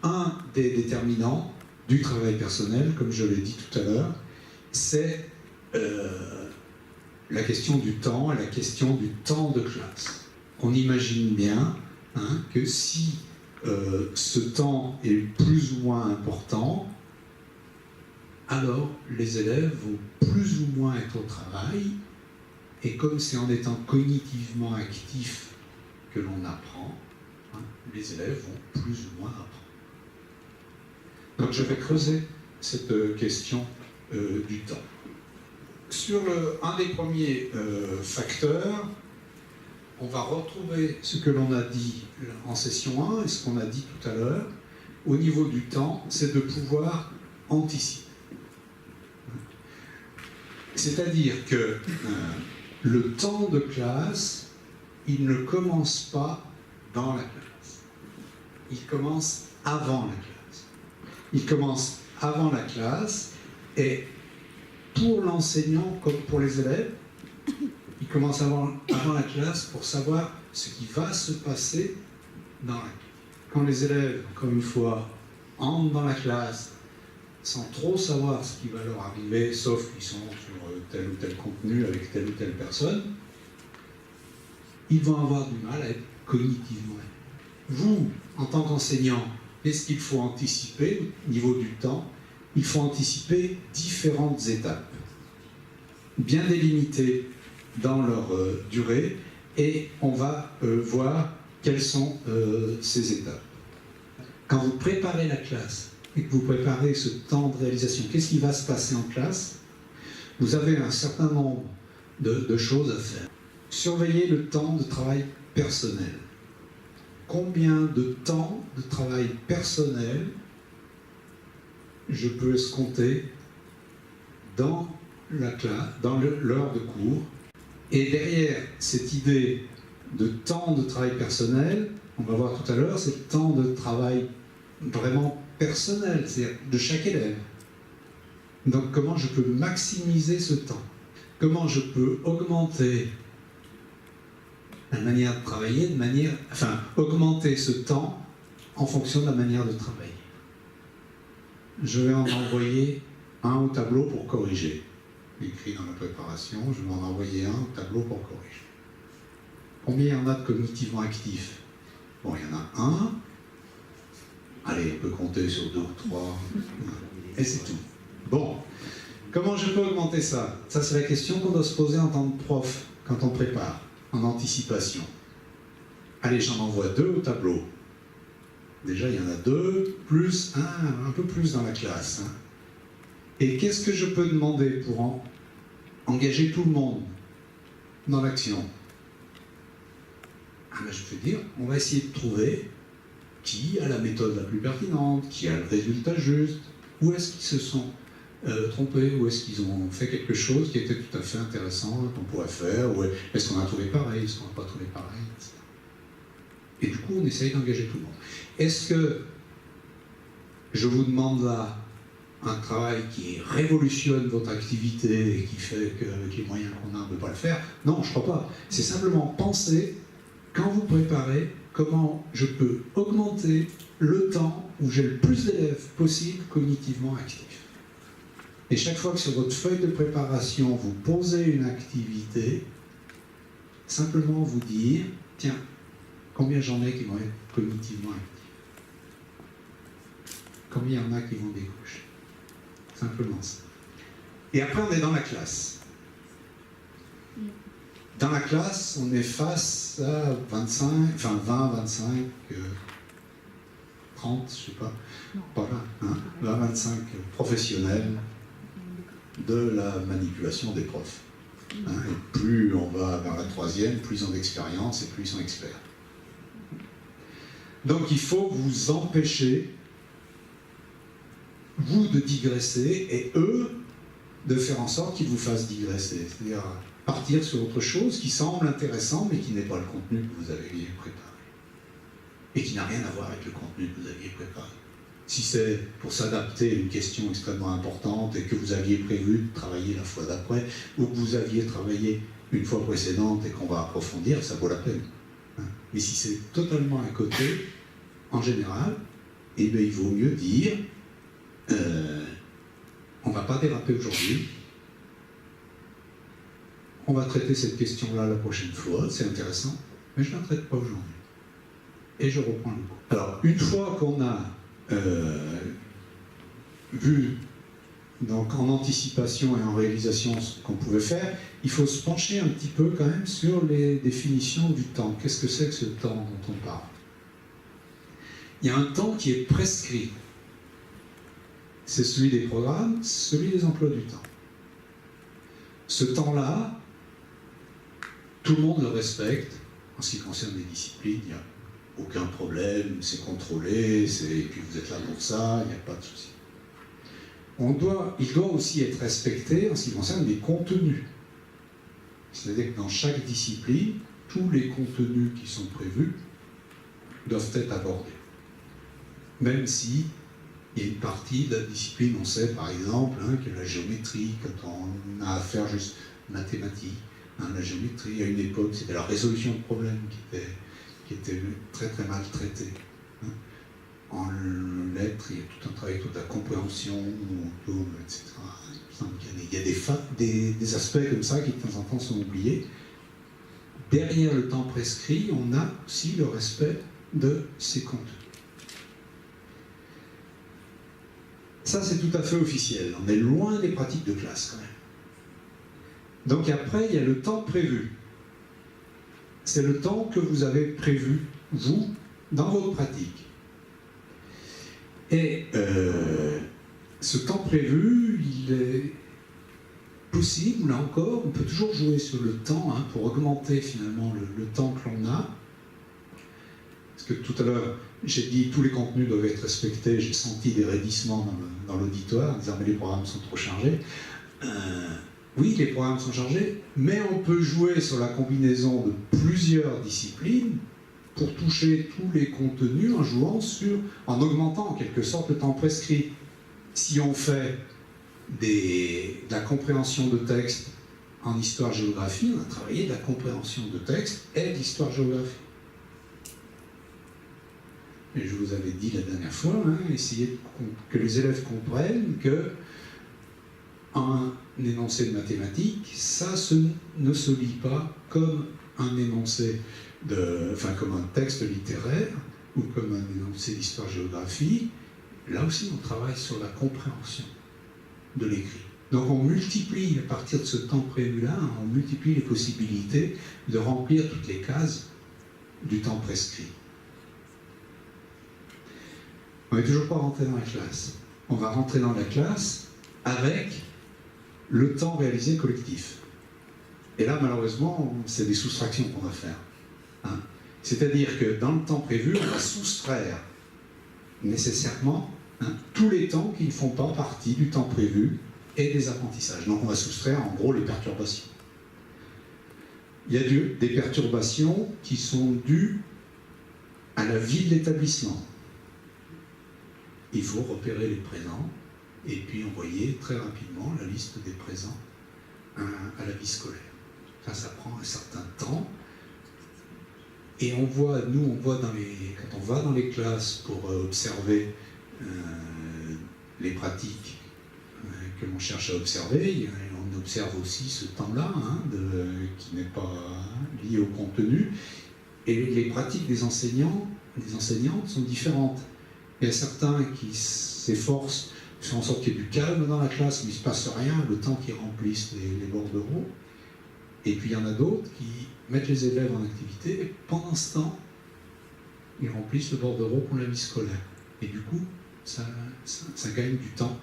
un des déterminants du travail personnel, comme je l'ai dit tout à l'heure, c'est la question du temps et la question du temps de classe. On imagine bien que si ce temps est plus ou moins important, alors les élèves vont plus ou moins être au travail, et comme c'est en étant cognitivement actifs que l'on apprend, les élèves vont plus ou moins apprendre. Donc je vais creuser cette question du temps. Sur un des premiers facteurs, on va retrouver ce que l'on a dit en session 1 et ce qu'on a dit tout à l'heure. Au niveau du temps, c'est de pouvoir anticiper. C'est-à-dire que le temps de classe, il ne commence pas dans la classe. Il commence avant la classe. Il commence avant la classe et pour l'enseignant comme pour les élèves, il commence avant la classe pour savoir ce qui va se passer dans la classe. Quand les élèves, encore une fois, entrent dans la classe sans trop savoir ce qui va leur arriver, sauf qu'ils sont sur tel ou tel contenu avec telle ou telle personne, ils vont avoir du mal à être cognitivement. Vous, en tant qu'enseignant, qu'est-ce qu'il faut anticiper au niveau du temps? Il faut anticiper différentes étapes, bien délimitées dans leur durée, et on va voir quelles sont ces étapes. Quand vous préparez la classe et que vous préparez ce temps de réalisation, qu'est-ce qui va se passer en classe? Vous avez un certain nombre de choses à faire. Surveillez le temps de travail personnel. Combien de temps de travail personnel je peux escompter dans la classe, dans l'heure de cours? Et derrière cette idée de temps de travail personnel, on va voir tout à l'heure, c'est le temps de travail vraiment personnel, c'est-à-dire de chaque élève. Donc comment je peux maximiser ce temps? Comment je peux augmenter la manière de travailler, augmenter ce temps en fonction de la manière de travailler. Je vais en envoyer un au tableau pour corriger. Écrit dans la préparation, je vais en envoyer un au tableau pour corriger. Combien il y en a de cognitivement actifs? Bon, il y en a un. Allez, on peut compter sur 2 ou 3. Et c'est tout. Bon, comment je peux augmenter ça? Ça, c'est la question qu'on doit se poser en tant que prof, quand on prépare, en anticipation. Allez, j'en envoie 2 au tableau. Déjà, il y en a 2, plus un peu plus dans la classe. Et qu'est-ce que je peux demander pour engager tout le monde dans l'action? Je peux dire, on va essayer de trouver qui a la méthode la plus pertinente, qui a le résultat juste, où est-ce qu'ils se sont trompés, où est-ce qu'ils ont fait quelque chose qui était tout à fait intéressant, qu'on pourrait faire, ou est-ce qu'on a trouvé pareil, est-ce qu'on n'a pas trouvé pareil, etc. Et du coup, on essaye d'engager tout le monde. Est-ce que je vous demande là un travail qui révolutionne votre activité et qui fait qu'avec les moyens qu'on a, on ne peut pas le faire? Non, je ne crois pas. C'est simplement penser, quand vous préparez, comment je peux augmenter le temps où j'ai le plus d'élèves possible cognitivement actifs. Et chaque fois que sur votre feuille de préparation, vous posez une activité, simplement vous dire, tiens, combien j'en ai qui vont être cognitivement actifs? Combien il y en a qui vont décrocher? Simplement ça. Et après, on est dans la classe. Dans la classe, on est face à 20, 25, 30, je sais pas, par là, 20, 25 professionnels de la manipulation des profs. Et plus on va vers la troisième, plus ils ont d'expérience et plus ils sont experts. Donc il faut vous empêcher, vous, de digresser et eux de faire en sorte qu'ils vous fassent digresser. C'est-à-dire partir sur autre chose qui semble intéressant mais qui n'est pas le contenu que vous aviez préparé. Et qui n'a rien à voir avec le contenu que vous aviez préparé. Si c'est pour s'adapter à une question extrêmement importante et que vous aviez prévu de travailler la fois d'après, ou que vous aviez travaillé une fois précédente et qu'on va approfondir, ça vaut la peine. Mais si c'est totalement à côté, en général, eh bien, il vaut mieux dire on ne va pas déraper aujourd'hui, on va traiter cette question-là la prochaine fois, c'est intéressant, mais je ne la traite pas aujourd'hui. Et je reprends le cours. Alors, une fois qu'on a vu, donc en anticipation et en réalisation, ce qu'on pouvait faire, il faut se pencher un petit peu quand même sur les définitions du temps. Qu'est-ce que c'est que ce temps dont on parle? Il y a un temps qui est prescrit. C'est celui des programmes, celui des emplois du temps. Ce temps-là, tout le monde le respecte. En ce qui concerne les disciplines, il n'y a aucun problème, c'est contrôlé, et puis vous êtes là pour ça, il n'y a pas de souci. Il doit aussi être respecté en ce qui concerne les contenus. C'est-à-dire que dans chaque discipline, tous les contenus qui sont prévus doivent être abordés. Même si il y a une partie de la discipline, on sait par exemple que la géométrie, quand on a affaire juste mathématiques, la géométrie, à une époque, c'était la résolution de problèmes qui était très très mal traitée. En lettres, il y a tout un travail, toute la compréhension, etc. Il y a des aspects comme ça qui de temps en temps sont oubliés. Derrière le temps prescrit, on a aussi le respect de ces contenus. Ça, c'est tout à fait officiel. On est loin des pratiques de classe, quand même. Donc après, il y a le temps prévu. C'est le temps que vous avez prévu, vous, dans votre pratique. Et ce temps prévu, il est possible, là encore, on peut toujours jouer sur le temps pour augmenter finalement le temps que l'on a. Parce que tout à l'heure, j'ai dit tous les contenus doivent être respectés, j'ai senti des raidissements dans l'auditoire, en disant mais les programmes sont trop chargés. Oui, les programmes sont chargés, mais on peut jouer sur la combinaison de plusieurs disciplines pour toucher tous les contenus en augmentant en quelque sorte le temps prescrit. Si on fait de la compréhension de texte en histoire-géographie, on a travaillé de la compréhension de texte et d'histoire-géographie. Et je vous avais dit la dernière fois, essayez que les élèves comprennent que un énoncé de mathématiques, ça ne se lit pas comme un énoncé comme un texte littéraire ou comme un énoncé d'histoire-géographie. Là aussi, on travaille sur la compréhension de l'écrit. Donc on multiplie, à partir de ce temps prévu-là, on multiplie les possibilités de remplir toutes les cases du temps prescrit. On n'est toujours pas rentré dans la classe. On va rentrer dans la classe avec le temps réalisé collectif. Et là, malheureusement, c'est des soustractions qu'on va faire. C'est-à-dire que dans le temps prévu, on va soustraire nécessairement tous les temps qui ne font pas partie du temps prévu et des apprentissages. Donc on va soustraire en gros les perturbations. Il y a des perturbations qui sont dues à la vie de l'établissement. Il faut repérer les présents et puis envoyer très rapidement la liste des présents à la vie scolaire. Ça prend un certain temps. Et on voit quand on va dans les classes pour observer les pratiques que l'on cherche à observer, on observe aussi ce temps-là qui n'est pas lié au contenu. Et les pratiques des enseignants, des enseignantes sont différentes. Il y a certains qui s'efforcent de faire en sorte qu'il y ait du calme dans la classe, mais il ne se passe rien, le temps qu'ils remplissent les bordereaux. Et puis il y en a d'autres qui mettent les élèves en activité, et pendant ce temps, ils remplissent le bordereau pour la vie scolaire. Et du coup, ça gagne du temps,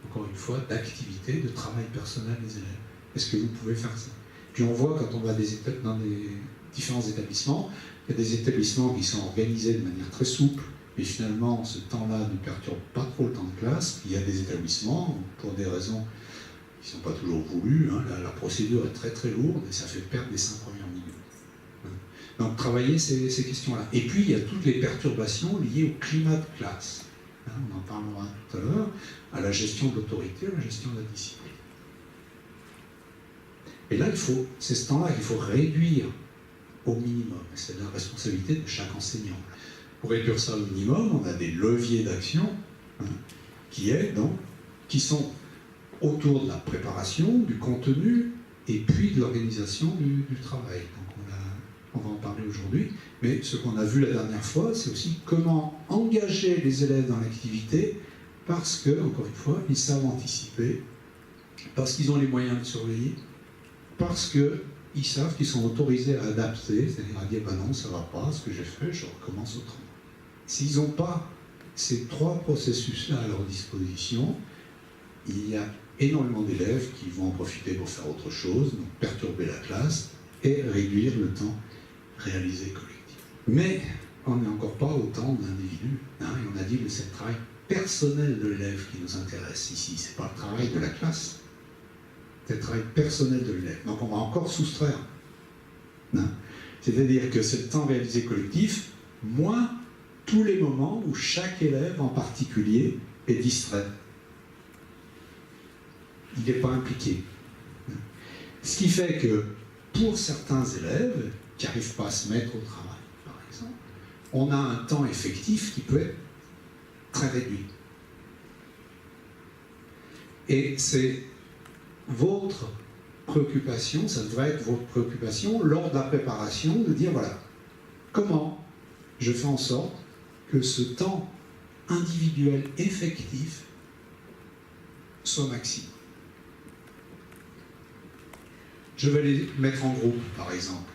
encore une fois, d'activité, de travail personnel des élèves. Est-ce que vous pouvez faire ça? Puis on voit quand on va dans des différents établissements, il y a des établissements qui sont organisés de manière très souple, et finalement, ce temps-là ne perturbe pas trop le temps de classe. Il y a des établissements, pour des raisons qui ne sont pas toujours voulues, la procédure est très très lourde et ça fait perdre les 5 premières minutes. Donc travailler ces questions-là. Et puis il y a toutes les perturbations liées au climat de classe. On en parlera tout à l'heure, à la gestion de l'autorité, à la gestion de la discipline. Et là, c'est ce temps-là qu'il faut réduire au minimum. C'est la responsabilité de chaque enseignant. Pour réduire ça au minimum, on a des leviers d'action hein, qui sont autour de la préparation, du contenu et puis de l'organisation du travail. Donc on va en parler aujourd'hui. Mais ce qu'on a vu la dernière fois, c'est aussi comment engager les élèves dans l'activité parce que, encore une fois, ils savent anticiper, parce qu'ils ont les moyens de surveiller, parce qu'ils savent qu'ils sont autorisés à adapter, c'est-à-dire à dire ben non, ça ne va pas, ce que j'ai fait, je recommence autrement. S'ils n'ont pas ces trois processus-là à leur disposition, il y a énormément d'élèves qui vont en profiter pour faire autre chose, donc perturber la classe et réduire le temps réalisé collectif. Mais on n'est encore pas au temps d'individus. Hein, et on a dit que c'est le travail personnel de l'élève qui nous intéresse ici, c'est pas le travail de la classe. C'est le travail personnel de l'élève. Donc on va encore soustraire. Hein. C'est-à-dire que c'est le temps réalisé collectif, moins tous les moments où chaque élève en particulier est distrait. Il n'est pas impliqué. Ce qui fait que pour certains élèves qui n'arrivent pas à se mettre au travail, par exemple, on a un temps effectif qui peut être très réduit. Et c'est votre préoccupation, ça devrait être votre préoccupation lors de la préparation, de dire voilà, comment je fais en sorte que ce temps individuel effectif soit maximum. Je vais les mettre en groupe, par exemple.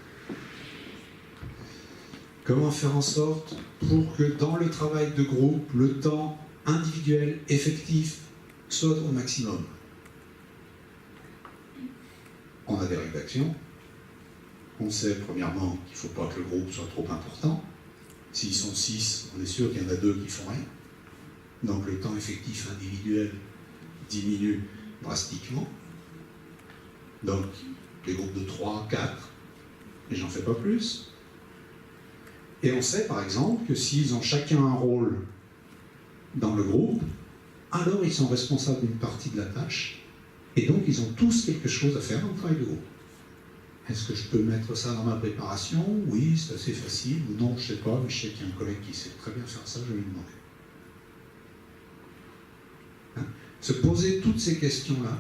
Comment faire en sorte pour que dans le travail de groupe, le temps individuel effectif soit au maximum? On a des règles d'action. On sait premièrement qu'il ne faut pas que le groupe soit trop important. S'ils sont 6, on est sûr qu'il y en a 2 qui font rien. Donc le temps effectif individuel diminue drastiquement. Donc les groupes de 3, 4, et j'en fais pas plus. Et on sait par exemple que s'ils ont chacun un rôle dans le groupe, alors ils sont responsables d'une partie de la tâche, et donc ils ont tous quelque chose à faire dans le travail de groupe. Est-ce que je peux mettre ça dans ma préparation? Oui, c'est assez facile. Ou non, je ne sais pas, mais je sais qu'il y a un collègue qui sait très bien faire ça, je vais lui demander. Hein? Se poser toutes ces questions-là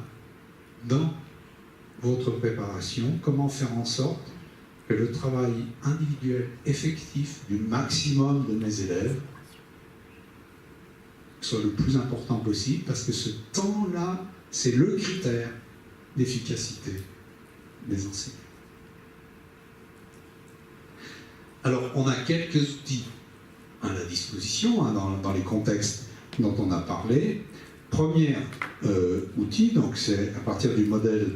dans votre préparation, comment faire en sorte que le travail individuel effectif du maximum de mes élèves soit le plus important possible, parce que ce temps-là, c'est le critère d'efficacité des enseignants. Alors, on a quelques outils à la disposition hein, dans les contextes dont on a parlé. Premier outil, donc c'est à partir du modèle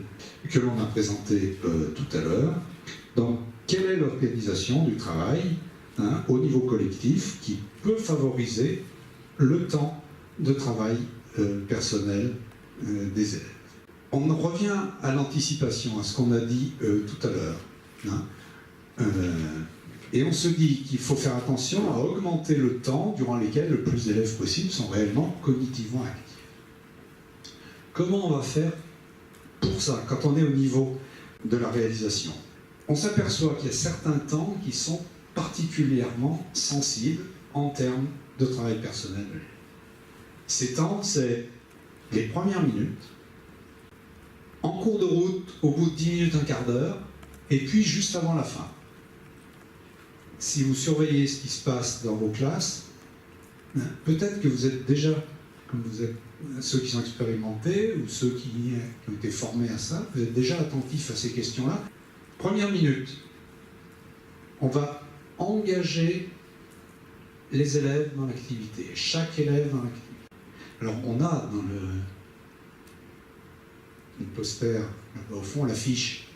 que l'on a présenté tout à l'heure. Donc, quelle est l'organisation du travail hein, au niveau collectif qui peut favoriser le temps de travail personnel des élèves? On revient à l'anticipation, à ce qu'on a dit tout à l'heure. Hein. Et on se dit qu'il faut faire attention à augmenter le temps durant lequel le plus d'élèves possible sont réellement cognitivement actifs. Comment on va faire pour ça, quand on est au niveau de la réalisation? On s'aperçoit qu'il y a certains temps qui sont particulièrement sensibles en termes de travail personnel. Ces temps, c'est les premières minutes, en cours de route, au bout de 10 minutes, un quart d'heure, et puis juste avant la fin. Si vous surveillez ce qui se passe dans vos classes, peut-être que vous êtes déjà, comme vous êtes ceux qui sont expérimentés ou ceux qui ont été formés à ça, vous êtes déjà attentifs à ces questions-là. Première minute, on va engager les élèves dans l'activité, chaque élève dans l'activité. Alors on a dans le poster, là-bas au fond, l'affiche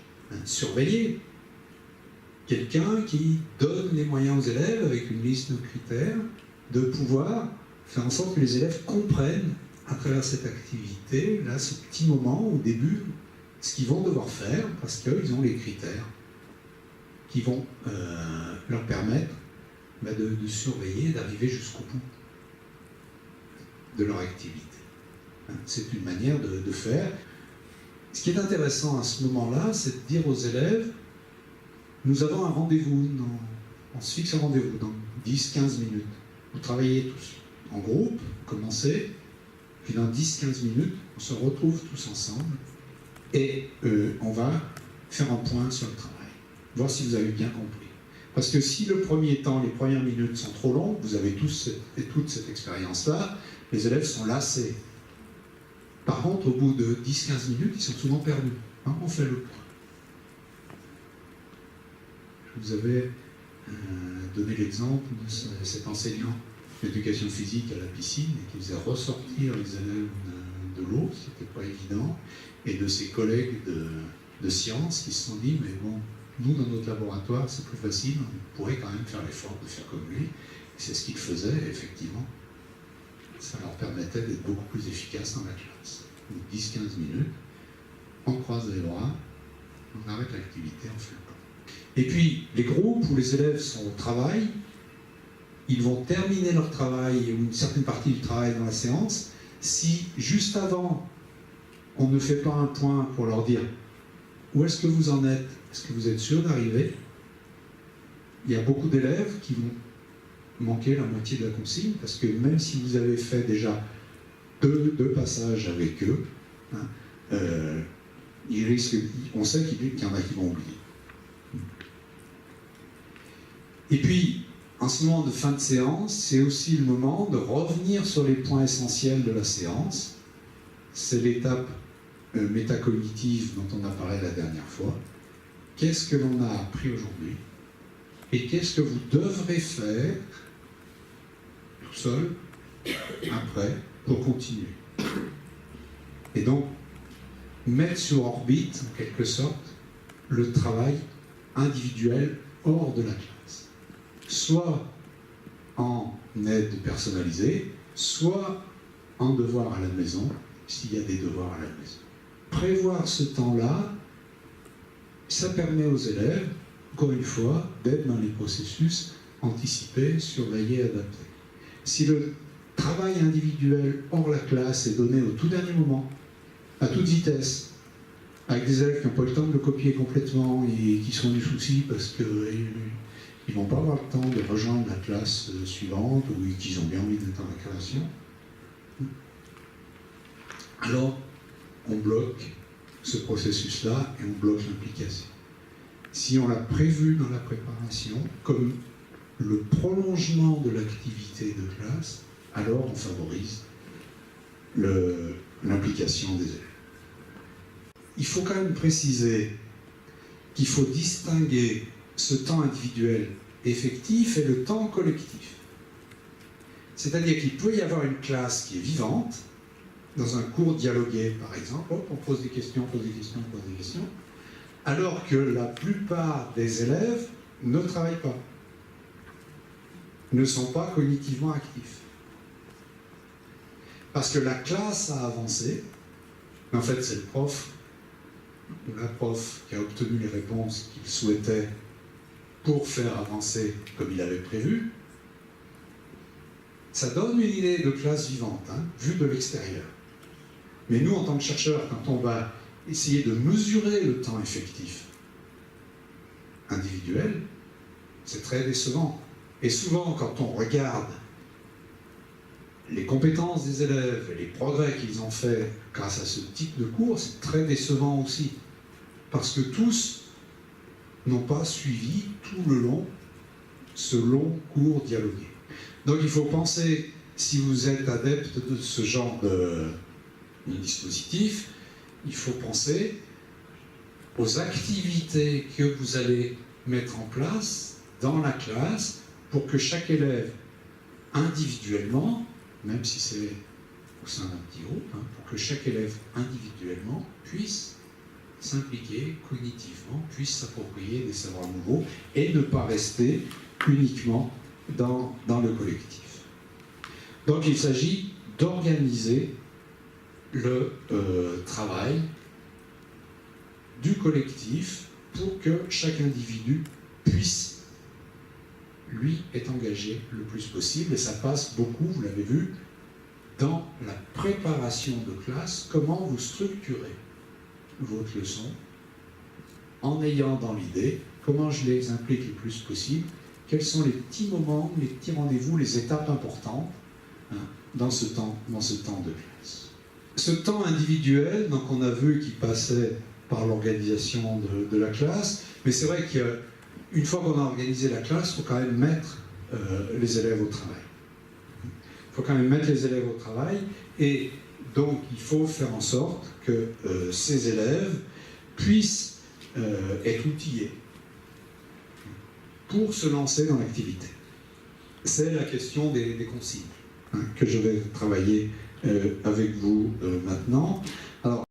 surveiller. Quelqu'un qui donne les moyens aux élèves avec une liste de critères de pouvoir faire en sorte que les élèves comprennent à travers cette activité, là, ce petit moment au début, ce qu'ils vont devoir faire parce qu'ils ont les critères qui vont leur permettre de surveiller et d'arriver jusqu'au bout de leur activité. C'est une manière de faire. Ce qui est intéressant à ce moment-là, c'est de dire aux élèves, nous avons un rendez-vous, on se fixe un rendez-vous dans 10-15 minutes. Vous travaillez tous en groupe, vous commencez, puis dans 10-15 minutes, on se retrouve tous ensemble et on va faire un point sur le travail, voir si vous avez bien compris. Parce que si le premier temps, les premières minutes sont trop longues, vous avez tous et toute cette expérience-là, les élèves sont lassés. Par contre, au bout de 10-15 minutes, ils sont souvent perdus. Hein, on fait le point. Je vous avais donné l'exemple de cet enseignant d'éducation physique à la piscine et qui faisait ressortir les élèves de l'eau, ce n'était pas évident, et de ses collègues de sciences qui se sont dit, mais bon, nous, dans notre laboratoire, c'est plus facile, on pourrait quand même faire l'effort de faire comme lui. C'est ce qu'il faisait, et effectivement, ça leur permettait d'être beaucoup plus efficaces dans la classe. 10-15 minutes, on croise les bras, on arrête l'activité, on fait le point. Et puis, les groupes où les élèves sont au travail, ils vont terminer leur travail, ou une certaine partie du travail dans la séance, si juste avant, on ne fait pas un point pour leur dire où est-ce que vous en êtes, est-ce que vous êtes sûr d'arriver? Il y a beaucoup d'élèves qui vont manquer la moitié de la consigne, parce que même si vous avez fait déjà deux passages avec eux, hein, on sait qu'il y en a qui vont oublier. Et puis, en ce moment de fin de séance, c'est aussi le moment de revenir sur les points essentiels de la séance. C'est l'étape métacognitive dont on a parlé la dernière fois. Qu'est-ce que l'on a appris aujourd'hui? Et qu'est-ce que vous devrez faire tout seul, après, pour continuer? Et donc, mettre sur orbite, en quelque sorte, le travail individuel hors de la classe. Soit en aide personnalisée, soit en devoir à la maison, s'il y a des devoirs à la maison. Prévoir ce temps-là, ça permet aux élèves, encore une fois, d'être dans les processus anticipés, surveillés, adaptés. Si le travail individuel hors la classe est donné au tout dernier moment, à toute vitesse, avec des élèves qui n'ont pas le temps de le copier complètement et qui sont du souci parce qu'ils ne vont pas avoir le temps de rejoindre la classe suivante ou qu'ils ont bien envie d'être dans la création, alors on bloque ce processus-là et on bloque l'implication. Si on l'a prévu dans la préparation comme le prolongement de l'activité de classe, alors on favorise l'implication des élèves. Il faut quand même préciser qu'il faut distinguer ce temps individuel effectif et le temps collectif. C'est-à-dire qu'il peut y avoir une classe qui est vivante, dans un cours dialogué par exemple, hop, on pose des questions, on pose des questions, on pose des questions, alors que la plupart des élèves ne travaillent pas, ne sont pas cognitivement actifs. Parce que la classe a avancé, mais en fait c'est le prof, ou la prof qui a obtenu les réponses qu'il souhaitait pour faire avancer comme il avait prévu. Ça donne une idée de classe vivante, hein, vue de l'extérieur. Mais nous, en tant que chercheurs, quand on va essayer de mesurer le temps effectif individuel, c'est très décevant. Et souvent, quand on regarde les compétences des élèves et les progrès qu'ils ont faits grâce à ce type de cours, c'est très décevant aussi. Parce que tous n'ont pas suivi tout le long ce long cours dialogué. Donc il faut penser, si vous êtes adepte de ce genre de dispositif, il faut penser aux activités que vous allez mettre en place dans la classe pour que chaque élève, individuellement, même si c'est au sein d'un petit groupe, hein, pour que chaque élève individuellement puisse s'impliquer cognitivement, puisse s'approprier des savoirs nouveaux et ne pas rester uniquement dans le collectif. Donc il s'agit d'organiser le travail du collectif pour que chaque individu puisse, lui, être engagé le plus possible. Et ça passe beaucoup, vous l'avez vu, dans la préparation de classe, comment vous structurez votre leçon en ayant dans l'idée comment je les implique le plus possible quels sont les petits moments, les petits rendez-vous, les étapes importantes dans ce temps de classe. Ce temps individuel, donc on a vu qu'il passait par l'organisation de la classe, mais c'est vrai qu'une fois qu'on a organisé la classe, il faut quand même mettre les élèves au travail. Il faut quand même mettre les élèves au travail, et donc il faut faire en sorte que ces élèves puissent être outillés pour se lancer dans l'activité. C'est la question des consignes que je vais travailler avec vous maintenant. Alors,